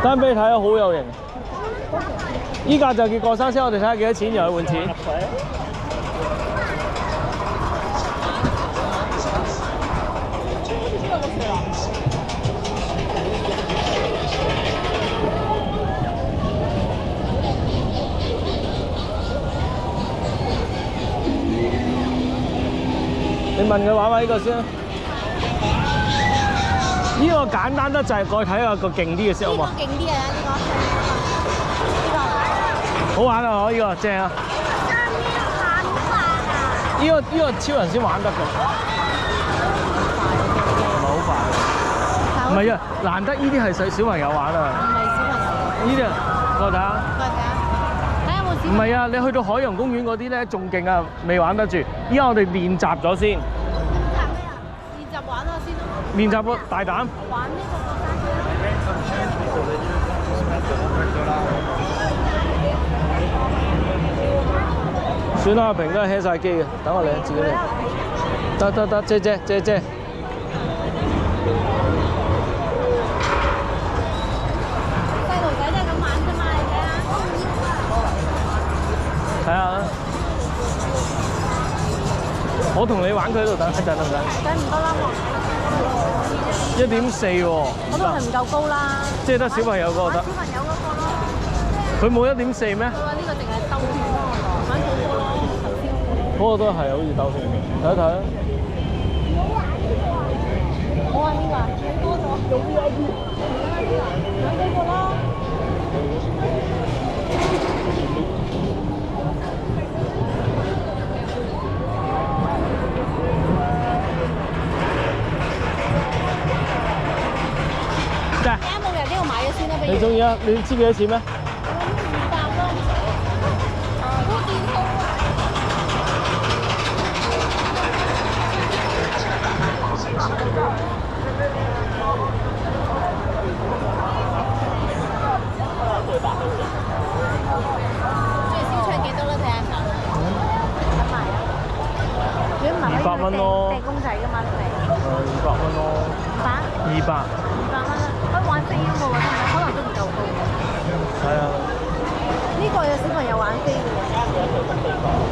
單俾你睇啊，好有型。依架就叫過山車，我哋睇下幾多錢，又去換錢。你問佢玩呢個先啦。呢個簡單得滯，過去睇下個勁啲嘅先好嘛？勁啲啊！好玩啊！呢個正啊！呢個超人先玩得㗎，唔係好快。唔係啊，難得呢啲係小朋友玩啊。唔係小朋友。呢啲啊，過嚟睇下。過嚟睇下，睇下有冇小朋友。唔係啊，你去到海洋公園嗰啲咧仲勁啊，未玩得住。依家我哋練習咗先。練習玩下先咯。練習個大膽。玩呢個過山車。算啦，阿平都係 hea 曬機嘅，等我嚟自己嚟。得，借。細路仔都係咁玩啫嘛，你睇下。睇下啦。我同你玩佢喺度等一陣得唔得？梗唔得啦1.4喎。嗰度係唔夠高啦。即係得小朋友嗰個得。小朋友嗰個咯。佢冇1.4咩？佢話呢個淨係兜圈咯，玩嗰個咯，頭先。嗰個都係好似兜圈嘅，睇一睇啊！我玩呢個啊，睇多咗，玩嗰個咯。得。啱冇人呢個買咗先啦，不如。你中意啊？你知幾多錢咩？200蚊咯。掟公仔㗎嘛，你200蚊咯。200。200蚊啦，可以玩飛㗎喎，可能都唔夠高。係啊。呢個有小朋友玩飛㗎喎。